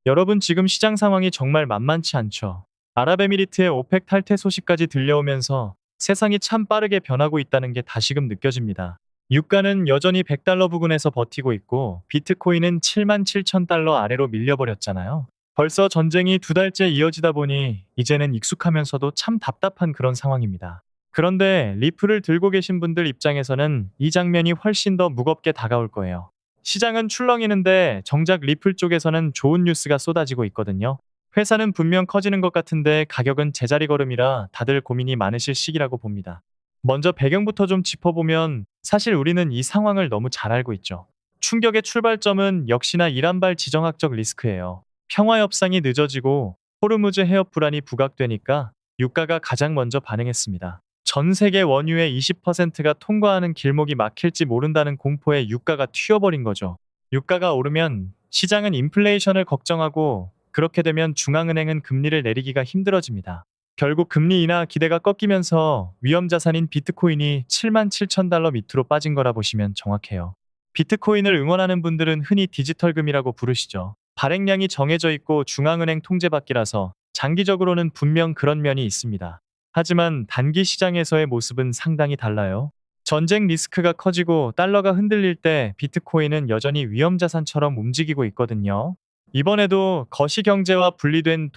여러분, 지금 시장 상황이 정말 만만치 않죠. 아랍에미리트의 오펙 탈퇴 소식까지 들려오면서 세상이 참 빠르게 변하고 있다는 게 다시금 느껴집니다. 유가는 여전히 100달러 부근에서 버티고 있고 비트코인은 7만 7천 달러 아래로 밀려버렸잖아요. 벌써 전쟁이 2달째 이어지다 보니 이제는 익숙하면서도 참 답답한 그런 상황입니다. 그런데 리플을 들고 계신 분들 입장에서는 이 장면이 훨씬 더 무겁게 다가올 거예요. 시장은 출렁이는데 정작 리플 쪽에서는 좋은 뉴스가 쏟아지고 있거든요. 회사는 분명 커지는 것 같은데 가격은 제자리 걸음이라 다들 고민이 많으실 시기라고 봅니다. 먼저 배경부터 좀 짚어보면 사실 우리는 이 상황을 너무 잘 알고 있죠. 충격의 출발점은 역시나 이란발 지정학적 리스크예요. 평화 협상이 늦어지고 호르무즈 해협 불안이 부각되니까 유가가 가장 먼저 반응했습니다. 전 세계 원유의 20%가 통과하는 길목이 막힐지 모른다는 공포에 유가가 튀어버린 거죠. 유가가 오르면 시장은 인플레이션을 걱정하고 그렇게 되면 중앙은행은 금리를 내리기가 힘들어집니다. 결국 금리 인하 기대가 꺾이면서 위험 자산인 비트코인이 7만 7천 달러 밑으로 빠진 거라 보시면 정확해요. 비트코인을 응원하는 분들은 흔히 디지털금이라고 부르시죠. 발행량이 정해져 있고 중앙은행 통제받기라서 장기적으로는 분명 그런 면이 있습니다. 하지만 단기 시장에서의 모습은 상당히 달라요. 전쟁 리스크가 커지고 달러가 흔들릴 때 비트코인은 여전히 위험자산처럼 움직이고 있거든요. 이번에도 거시경제와 분리된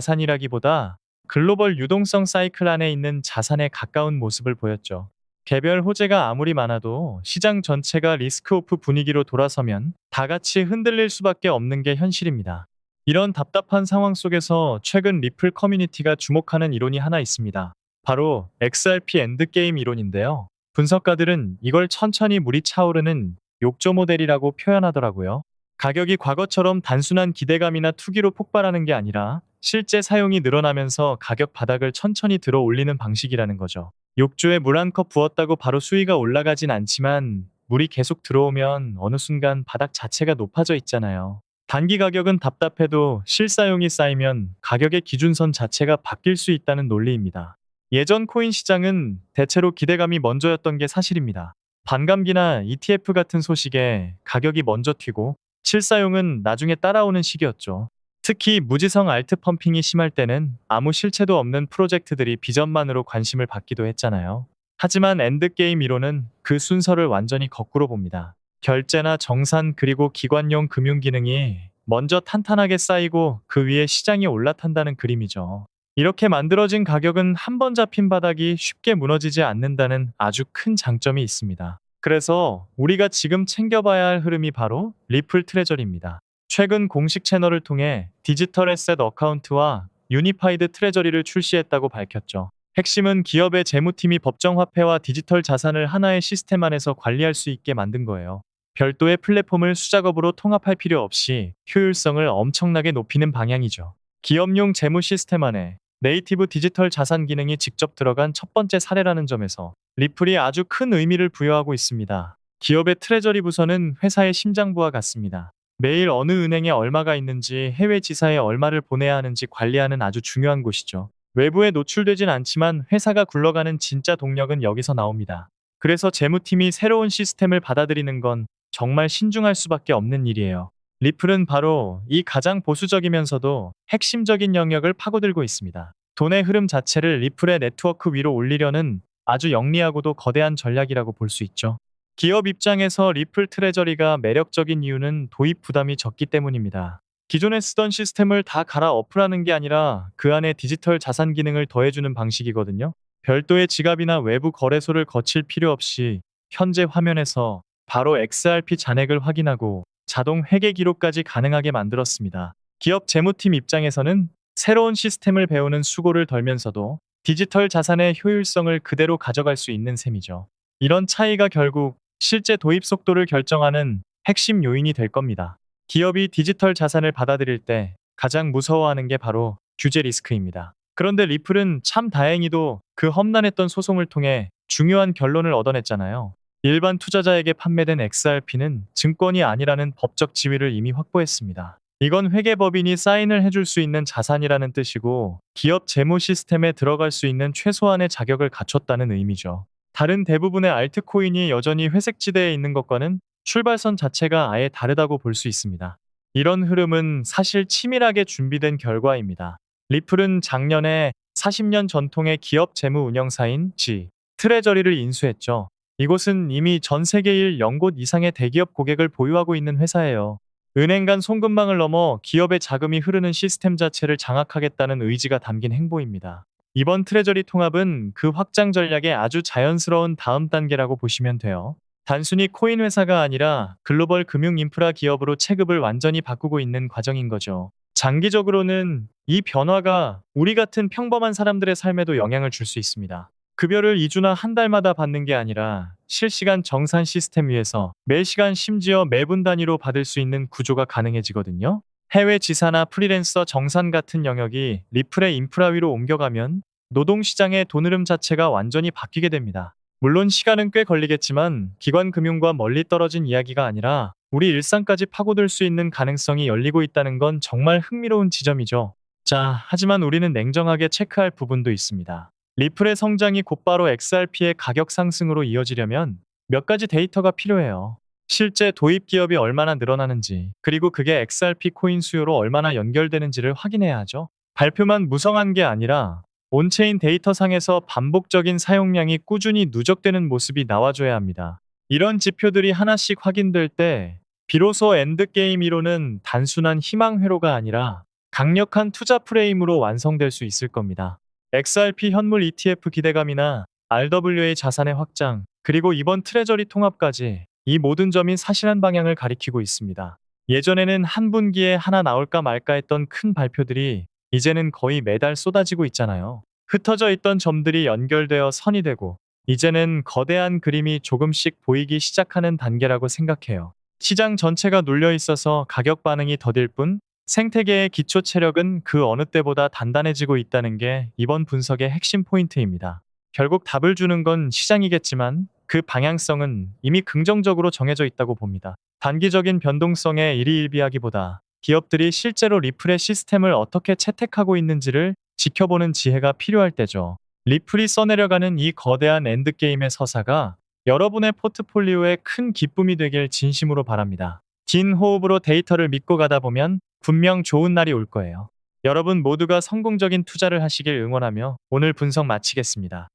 독립자산이라기보다 글로벌 유동성 사이클 안에 있는 자산에 가까운 모습을 보였죠. 개별 호재가 아무리 많아도 시장 전체가 리스크 오프 분위기로 돌아서면 다 같이 흔들릴 수밖에 없는 게 현실입니다. 이런 답답한 상황 속에서 최근 리플 커뮤니티가 주목하는 이론이 하나 있습니다. 바로 XRP 엔드게임 이론인데요. 분석가들은 이걸 천천히 물이 차오르는 욕조 모델이라고 표현하더라고요. 가격이 과거처럼 단순한 기대감이나 투기로 폭발하는 게 아니라 실제 사용이 늘어나면서 가격 바닥을 천천히 들어 올리는 방식이라는 거죠. 욕조에 물 한 컵 부었다고 바로 수위가 올라가진 않지만 물이 계속 들어오면 어느 순간 바닥 자체가 높아져 있잖아요. 단기 가격은 답답해도 실사용이 쌓이면 가격의 기준선 자체가 바뀔 수 있다는 논리입니다. 예전 코인 시장은 대체로 기대감이 먼저였던 게 사실입니다. 반감기나 ETF 같은 소식에 가격이 먼저 튀고 실사용은 나중에 따라오는 시기였죠. 특히 무지성 알트 펌핑이 심할 때는 아무 실체도 없는 프로젝트들이 비전만으로 관심을 받기도 했잖아요. 하지만 엔드게임 이론은 그 순서를 완전히 거꾸로 봅니다. 결제나 정산 그리고 기관용 금융 기능이 먼저 탄탄하게 쌓이고 그 위에 시장이 올라탄다는 그림이죠. 이렇게 만들어진 가격은 한 번 잡힌 바닥이 쉽게 무너지지 않는다는 아주 큰 장점이 있습니다. 그래서 우리가 지금 챙겨봐야 할 흐름이 바로 리플 트레저리입니다. 최근 공식 채널을 통해 디지털 에셋 어카운트와 유니파이드 트레저리를 출시했다고 밝혔죠. 핵심은 기업의 재무팀이 법정 화폐와 디지털 자산을 하나의 시스템 안에서 관리할 수 있게 만든 거예요. 별도의 플랫폼을 수작업으로 통합할 필요 없이 효율성을 엄청나게 높이는 방향이죠. 기업용 재무 시스템 안에 네이티브 디지털 자산 기능이 직접 들어간 첫 번째 사례라는 점에서 리플이 아주 큰 의미를 부여하고 있습니다. 기업의 트레저리 부서는 회사의 심장부와 같습니다. 매일 어느 은행에 얼마가 있는지 해외 지사에 얼마를 보내야 하는지 관리하는 아주 중요한 곳이죠. 외부에 노출되진 않지만 회사가 굴러가는 진짜 동력은 여기서 나옵니다. 그래서 재무팀이 새로운 시스템을 받아들이는 건 정말 신중할 수밖에 없는 일이에요. 리플은 바로 이 가장 보수적이면서도 핵심적인 영역을 파고들고 있습니다. 돈의 흐름 자체를 리플의 네트워크 위로 올리려는 아주 영리하고도 거대한 전략이라고 볼 수 있죠. 기업 입장에서 리플 트레저리가 매력적인 이유는 도입 부담이 적기 때문입니다. 기존에 쓰던 시스템을 다 갈아 엎으라는 게 아니라 그 안에 디지털 자산 기능을 더해주는 방식이거든요. 별도의 지갑이나 외부 거래소를 거칠 필요 없이 현재 화면에서 바로 XRP 잔액을 확인하고 자동 회계 기록까지 가능하게 만들었습니다. 기업 재무팀 입장에서는 새로운 시스템을 배우는 수고를 덜면서도 디지털 자산의 효율성을 그대로 가져갈 수 있는 셈이죠. 이런 차이가 결국 실제 도입 속도를 결정하는 핵심 요인이 될 겁니다. 기업이 디지털 자산을 받아들일 때 가장 무서워하는 게 바로 규제 리스크입니다. 그런데 리플은 참 다행히도 그 험난했던 소송을 통해 중요한 결론을 얻어냈잖아요. 일반 투자자에게 판매된 XRP는 증권이 아니라는 법적 지위를 이미 확보했습니다. 이건 회계법인이 사인을 해줄 수 있는 자산이라는 뜻이고 기업 재무 시스템에 들어갈 수 있는 최소한의 자격을 갖췄다는 의미죠. 다른 대부분의 알트코인이 여전히 회색지대에 있는 것과는 출발선 자체가 아예 다르다고 볼 수 있습니다. 이런 흐름은 사실 치밀하게 준비된 결과입니다. 리플은 작년에 40년 전통의 기업 재무 운영사인 G 트레저리를 인수했죠. 이곳은 이미 전 세계 1연곳 이상의 대기업 고객을 보유하고 있는 회사예요. 은행 간 송금망을 넘어 기업의 자금이 흐르는 시스템 자체를 장악하겠다는 의지가 담긴 행보입니다. 이번 트레저리 통합은 그 확장 전략의 아주 자연스러운 다음 단계라고 보시면 돼요. 단순히 코인 회사가 아니라 글로벌 금융 인프라 기업으로 체급을 완전히 바꾸고 있는 과정인 거죠. 장기적으로는 이 변화가 우리 같은 평범한 사람들의 삶에도 영향을 줄 수 있습니다. 급여를 2주나 한 달마다 받는 게 아니라 실시간 정산 시스템 위에서 매시간 심지어 매분 단위로 받을 수 있는 구조가 가능해지거든요. 해외 지사나 프리랜서 정산 같은 영역이 리플의 인프라 위로 옮겨가면 노동시장의 돈 흐름 자체가 완전히 바뀌게 됩니다. 물론 시간은 꽤 걸리겠지만 기관 금융과 멀리 떨어진 이야기가 아니라 우리 일상까지 파고들 수 있는 가능성이 열리고 있다는 건 정말 흥미로운 지점이죠. 자, 하지만 우리는 냉정하게 체크할 부분도 있습니다. 리플의 성장이 곧바로 XRP의 가격 상승으로 이어지려면 몇 가지 데이터가 필요해요. 실제 도입 기업이 얼마나 늘어나는지, 그리고 그게 XRP 코인 수요로 얼마나 연결되는지를 확인해야 하죠. 발표만 무성한 게 아니라 온체인 데이터상에서 반복적인 사용량이 꾸준히 누적되는 모습이 나와줘야 합니다. 이런 지표들이 하나씩 확인될 때 비로소 엔드게임 이론은 단순한 희망 회로가 아니라 강력한 투자 프레임으로 완성될 수 있을 겁니다. XRP 현물 ETF 기대감이나 RWA 자산의 확장, 그리고 이번 트레저리 통합까지 이 모든 점이 사실한 방향을 가리키고 있습니다. 예전에는 한 분기에 하나 나올까 말까 했던 큰 발표들이 이제는 거의 매달 쏟아지고 있잖아요. 흩어져 있던 점들이 연결되어 선이 되고 이제는 거대한 그림이 조금씩 보이기 시작하는 단계라고 생각해요. 시장 전체가 눌려 있어서 가격 반응이 더딜 뿐 생태계의 기초 체력은 그 어느 때보다 단단해지고 있다는 게 이번 분석의 핵심 포인트입니다. 결국 답을 주는 건 시장이겠지만 그 방향성은 이미 긍정적으로 정해져 있다고 봅니다. 단기적인 변동성에 일희일비하기보다 기업들이 실제로 리플의 시스템을 어떻게 채택하고 있는지를 지켜보는 지혜가 필요할 때죠. 리플이 써내려가는 이 거대한 엔드게임의 서사가 여러분의 포트폴리오에 큰 기쁨이 되길 진심으로 바랍니다. 긴 호흡으로 데이터를 믿고 가다 보면 분명 좋은 날이 올 거예요. 여러분 모두가 성공적인 투자를 하시길 응원하며 오늘 분석 마치겠습니다.